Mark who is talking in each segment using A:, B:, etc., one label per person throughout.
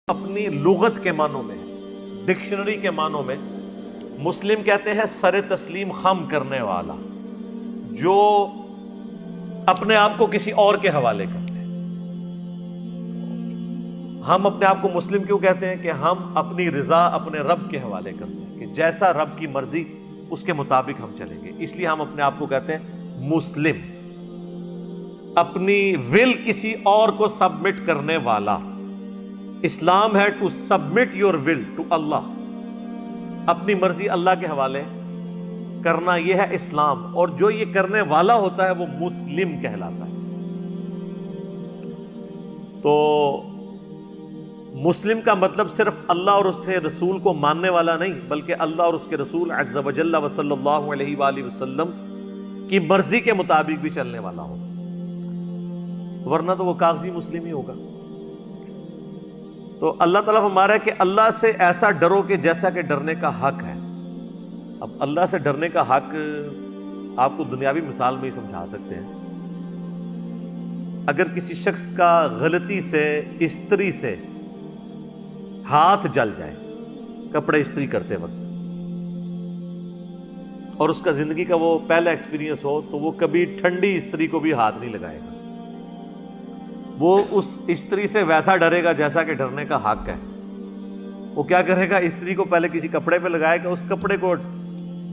A: اپنی لغت کے معنوں میں، ڈکشنری کے معنوں میں مسلم کہتے ہیں سر تسلیم خم کرنے والا، جو اپنے آپ کو کسی اور کے حوالے کرتے ہیں۔ ہم اپنے آپ کو مسلم کیوں کہتے ہیں؟ کہ ہم اپنی رضا اپنے رب کے حوالے کرتے ہیں، کہ جیسا رب کی مرضی اس کے مطابق ہم چلیں گے، اس لیے ہم اپنے آپ کو کہتے ہیں مسلم۔ اپنی ول کسی اور کو سبمٹ کرنے والا۔ اسلام ہے to submit your will to اللہ، اپنی مرضی اللہ کے حوالے کرنا، یہ ہے اسلام۔ اور جو یہ کرنے والا ہوتا ہے وہ مسلم کہلاتا ہے۔ تو مسلم کا مطلب صرف اللہ اور اس کے رسول کو ماننے والا نہیں، بلکہ اللہ اور اس کے رسول عز و جل و صلی اللہ علیہ وآلہ وسلم کی مرضی کے مطابق بھی چلنے والا ہو، ورنہ تو وہ کاغذی مسلم ہی ہوگا۔ تو اللہ تعالیٰ ہمارا ہے کہ اللہ سے ایسا ڈرو کہ جیسا کہ ڈرنے کا حق ہے۔ اب اللہ سے ڈرنے کا حق آپ کو دنیاوی مثال میں ہی سمجھا سکتے ہیں۔ اگر کسی شخص کا غلطی سے استری سے ہاتھ جل جائے کپڑے استری کرتے وقت، اور اس کا زندگی کا وہ پہلا ایکسپیرینس ہو، تو وہ کبھی ٹھنڈی استری کو بھی ہاتھ نہیں لگائے گا۔ وہ اس استری سے ویسا ڈرے گا جیسا کہ ڈرنے کا حق ہے۔ وہ کیا کرے گا؟ استری کو پہلے کسی کپڑے پہ لگائے گا، اس کپڑے کو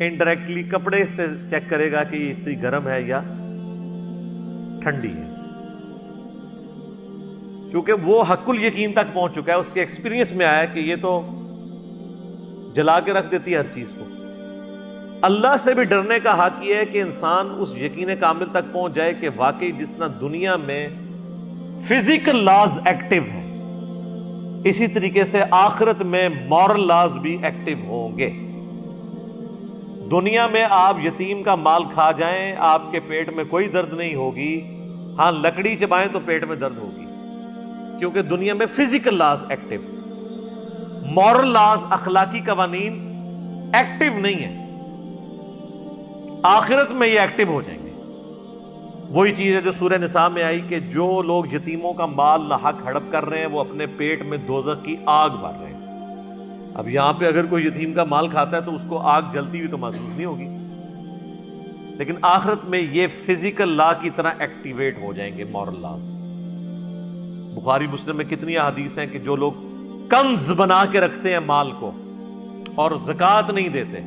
A: انڈائریکٹلی کپڑے سے چیک کرے گا کہ یہ استری گرم ہے یا ٹھنڈی ہے، کیونکہ وہ حق الیقین تک پہنچ چکا ہے۔ اس کے ایکسپیرینس میں آیا کہ یہ تو جلا کے رکھ دیتی ہے ہر چیز کو۔ اللہ سے بھی ڈرنے کا حق یہ ہے کہ انسان اس یقین کامل تک پہنچ جائے کہ واقعی جس طرح دنیا میں فزیکل لاز ایکٹیو ہیں، اسی طریقے سے آخرت میں مورل لاز بھی ایکٹیو ہوں گے۔ دنیا میں آپ یتیم کا مال کھا جائیں، آپ کے پیٹ میں کوئی درد نہیں ہوگی، ہاں لکڑی چبائیں تو پیٹ میں درد ہوگی، کیونکہ دنیا میں physical laws active, moral laws اخلاقی قوانین ایکٹیو نہیں ہیں۔ آخرت میں یہ ایکٹیو ہو جائیں گے۔ وہی چیز ہے جو سورہ نساء میں آئی کہ جو لوگ یتیموں کا مال لاحق ہڑپ کر رہے ہیں وہ اپنے پیٹ میں دوزخ کی آگ بھر رہے ہیں۔ اب یہاں پہ اگر کوئی یتیم کا مال کھاتا ہے تو اس کو آگ جلتی ہوئی تو محسوس نہیں ہوگی، لیکن آخرت میں یہ فزیکل لا کی طرح ایکٹیویٹ ہو جائیں گے مورل لاز۔ بخاری مسلم میں کتنی احادیث ہیں کہ جو لوگ کنز بنا کے رکھتے ہیں مال کو اور زکوٰۃ نہیں دیتے،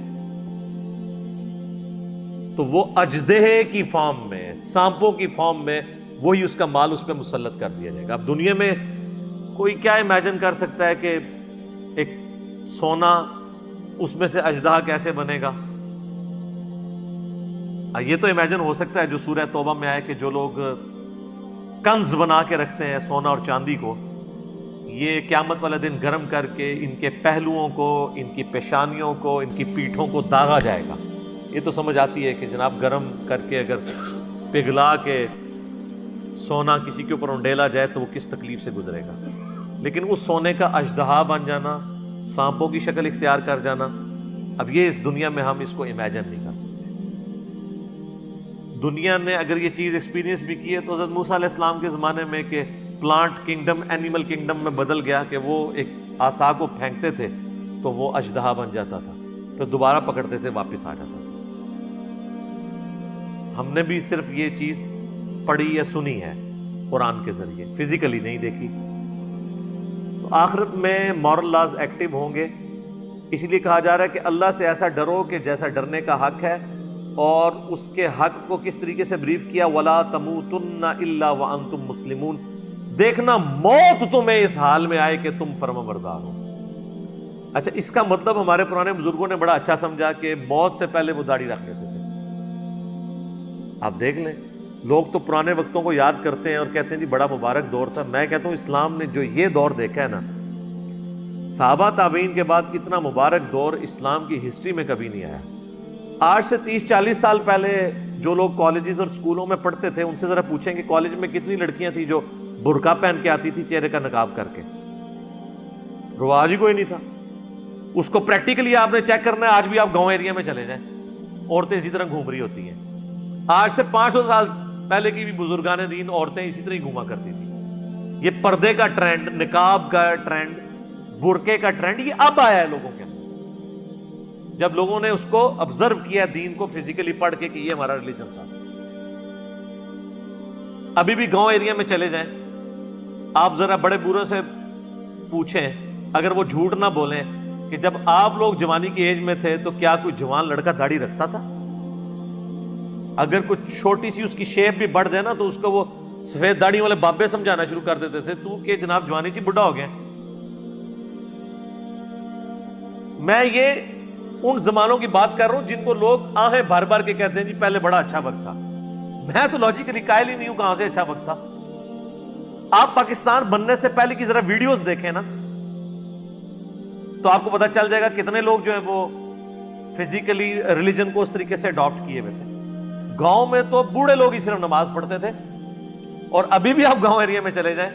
A: تو وہ اژدہے کی فارم میں، سانپوں کی فارم میں وہی اس کا مال اس پہ مسلط کر دیا جائے گا۔ اب دنیا میں کوئی کیا امیجن کر سکتا ہے کہ ایک سونا اس میں سے اژدہا کیسے بنے گا؟ یہ تو امیجن ہو سکتا ہے جو سورہ توبہ میں آئے کہ جو لوگ کنز بنا کے رکھتے ہیں سونا اور چاندی کو، یہ قیامت والا دن گرم کر کے ان کے پہلوؤں کو، ان کی پیشانیوں کو، ان کی پیٹھوں کو داغا جائے گا۔ یہ تو سمجھ آتی ہے کہ جناب گرم کر کے اگر پگھلا کے سونا کسی کے اوپر انڈیلا جائے تو وہ کس تکلیف سے گزرے گا، لیکن اس سونے کا اژدہا بن جانا، سانپوں کی شکل اختیار کر جانا، اب یہ اس دنیا میں ہم اس کو امیجن نہیں کر سکتے۔ دنیا نے اگر یہ چیز ایکسپیرینس بھی کی ہے تو حضرت موسیٰ علیہ السلام کے زمانے میں کہ پلانٹ کنگڈم اینیمل کنگڈم میں بدل گیا کہ وہ ایک عصا کو پھینکتے تھے تو وہ اژدہا بن جاتا تھا، پھر دوبارہ پکڑتے تھے واپس آ جاتا تھا۔ ہم نے بھی صرف یہ چیز پڑھی یا سنی ہے قرآن کے ذریعے، فزیکلی نہیں دیکھی۔ تو آخرت میں مورل لاز ایکٹیو ہوں گے، اسی لیے کہا جا رہا ہے کہ اللہ سے ایسا ڈرو کہ جیسا ڈرنے کا حق ہے، اور اس کے حق کو کس طریقے سے بریف کیا؟ وَلَا تَمُوتُنَّ إِلَّا وَأَنْتُمْ مُسْلِمُونَ، دیکھنا موت تمہیں اس حال میں آئے کہ تم فرمانبردار ہو۔ اچھا، اس کا مطلب ہمارے پرانے بزرگوں نے بڑا اچھا سمجھا کہ موت سے پہلے وہ داڑھی رکھ لیتے تھے۔ آپ دیکھ لیں، لوگ تو پرانے وقتوں کو یاد کرتے ہیں اور کہتے ہیں جی بڑا مبارک دور تھا۔ میں کہتا ہوں اسلام نے جو یہ دور دیکھا ہے نا، صحابہ تابعین کے بعد اتنا مبارک دور اسلام کی ہسٹری میں کبھی نہیں آیا۔ آج سے 30-40 سال پہلے جو لوگ کالجز اور سکولوں میں پڑھتے تھے ان سے ذرا پوچھیں کہ کالج میں کتنی لڑکیاں تھیں جو برقع پہن کے آتی تھی چہرے کا نقاب کر کے؟ رواج ہی کوئی نہیں تھا۔ اس کو پریکٹیکلی آپ نے چیک کرنا ہے، آج بھی آپ گاؤں ایریا میں چلے جائیں، عورتیں اسی طرح گھوم رہی ہوتی ہیں۔ آج سے 500 سال پہلے کی بھی بزرگان دین عورتیں اسی طرح ہی گھوما کرتی تھی۔ یہ پردے کا ٹرینڈ، نقاب کا ٹرینڈ برقعے کا ٹرینڈ یہ اب آیا ہے لوگوں کے اندر، جب لوگوں نے اس کو آبزرو کیا دین کو فزیکلی پڑھ کے کہ یہ ہمارا ریلیجن تھا۔ ابھی بھی گاؤں ایریا میں چلے جائیں، آپ ذرا بڑے بوڑھوں سے پوچھیں، اگر وہ جھوٹ نہ بولیں کہ جب آپ لوگ جوانی کی ایج میں تھے تو کیا کوئی جوان لڑکا داڑھی رکھتا تھا؟ اگر کچھ چھوٹی سی اس کی شیپ بھی بڑھ جائے نا تو اس کو وہ سفید داڑھی والے بابے سمجھانا شروع کر دیتے تھے، تو کہ جناب جوانی جی بڑھا ہو گیا۔ میں یہ ان زمانوں کی بات کر رہا ہوں جن کو لوگ آہیں بھر بھر کے کہتے ہیں جی پہلے بڑا اچھا وقت تھا۔ میں تو لاجیکلی قائل ہی نہیں ہوں کہاں سے اچھا وقت تھا۔ آپ پاکستان بننے سے پہلے کی ذرا ویڈیوز دیکھیں نا تو آپ کو پتا چل جائے گا کتنے لوگ جو ہے وہ فزیکلی ریلیجن کو اس طریقے سے اڈاپٹ کیے ہوئے تھے۔ گاؤں میں تو بوڑھے لوگ ہی صرف نماز پڑھتے تھے، اور ابھی بھی آپ گاؤں ایریا میں چلے جائیں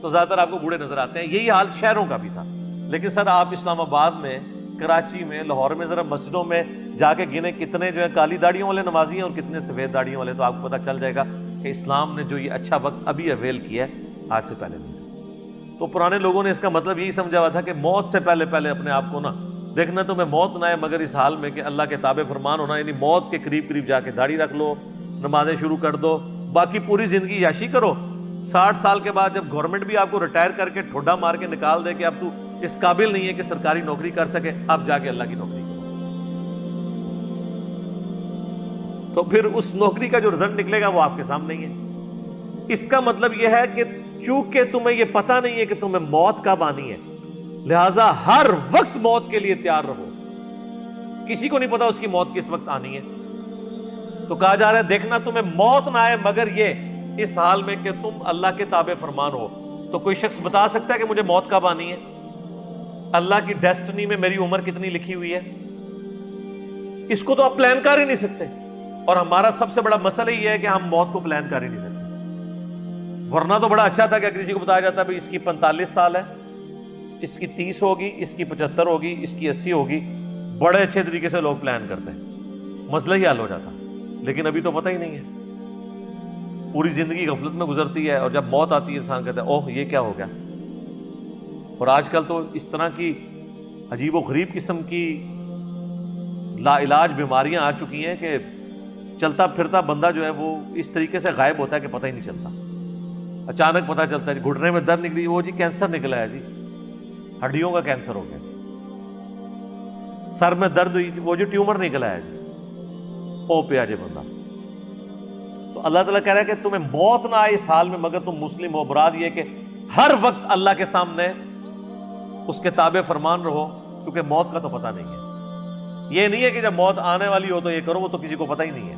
A: تو زیادہ تر آپ کو بوڑھے نظر آتے ہیں۔ یہی حال شہروں کا بھی تھا، لیکن سر آپ اسلام آباد میں، کراچی میں، لاہور میں ذرا مسجدوں میں جا کے گنے کتنے جو ہے کالی داڑیوں والے نمازی ہیں اور کتنے سفید داڑیوں والے، تو آپ کو پتا چل جائے گا کہ اسلام نے جو یہ اچھا وقت ابھی اویل کیا ہے آج سے پہلے نہیں تھا۔ تو پرانے لوگوں نے اس کا مطلب یہی سمجھا ہوا تھا کہ موت سے پہلے پہلے اپنے آپ کو نا دیکھنا، تمہیں موت نہ آئے مگر اس حال میں کہ اللہ کے تابع فرمان ہونا، یعنی موت کے قریب قریب جا کے داڑھی رکھ لو، نمازیں شروع کر دو، باقی پوری زندگی عیاشی کرو۔ 60 سال کے بعد جب گورنمنٹ بھی آپ کو ریٹائر کر کے ٹھوڈا مار کے نکال دے کہ اب تو اس قابل نہیں ہے کہ سرکاری نوکری کر سکے، اب جا کے اللہ کی نوکری کرو، تو پھر اس نوکری کا جو رزلٹ نکلے گا وہ آپ کے سامنے ہی ہے۔ اس کا مطلب یہ ہے کہ چونکہ تمہیں یہ پتہ نہیں ہے کہ تمہیں موت کب آنی ہے، لہذا ہر وقت موت کے لیے تیار رہو۔ کسی کو نہیں پتا اس کی موت کس وقت آنی ہے، تو کہا جا رہا ہے دیکھنا تمہیں موت نہ آئے مگر یہ اس حال میں کہ تم اللہ کے تابع فرمان ہو۔ تو کوئی شخص بتا سکتا ہے کہ مجھے موت کب آنی ہے؟ اللہ کی ڈیسٹنی میں میری عمر کتنی لکھی ہوئی ہے؟ اس کو تو آپ پلان کر ہی نہیں سکتے، اور ہمارا سب سے بڑا مسئلہ یہ ہے کہ ہم موت کو پلان کر ہی نہیں سکتے۔ ورنہ تو بڑا اچھا تھا کہ کسی کو بتایا جاتا ہے اس کی 45 سال ہے، اس کی 30 ہوگی، اس کی 75 ہوگی، اس کی 80 ہوگی، بڑے اچھے طریقے سے لوگ پلان کرتے ہیں، مسئلہ ہی حل ہو جاتا۔ لیکن ابھی تو پتہ ہی نہیں ہے، پوری زندگی غفلت میں گزرتی ہے، اور جب موت آتی ہے انسان کہتا ہے اوہ یہ کیا ہو گیا۔ اور آج کل تو اس طرح کی عجیب و غریب قسم کی لا علاج بیماریاں آ چکی ہیں کہ چلتا پھرتا بندہ جو ہے وہ اس طریقے سے غائب ہوتا ہے کہ پتہ ہی نہیں چلتا۔ اچانک پتہ چلتا ہے گھٹنے میں درد نکلی، وہ جی کینسر نکلا ہے، جی ہڈیوں کا کینسر ہو گیا، جی سر میں درد ہوئی، وہ جو ٹیومر نکلا ہے، جی او پہ آ جائے بندہ۔ تو اللہ تعالیٰ کہہ رہا ہے کہ تمہیں موت نہ آئے اس حال میں مگر تم مسلم ہو۔ مراد یہ کہ ہر وقت اللہ کے سامنے اس کے تابع فرمان رہو، کیونکہ موت کا تو پتہ نہیں ہے۔ یہ نہیں ہے کہ جب موت آنے والی ہو تو یہ کرو، وہ تو کسی کو پتہ ہی نہیں ہے۔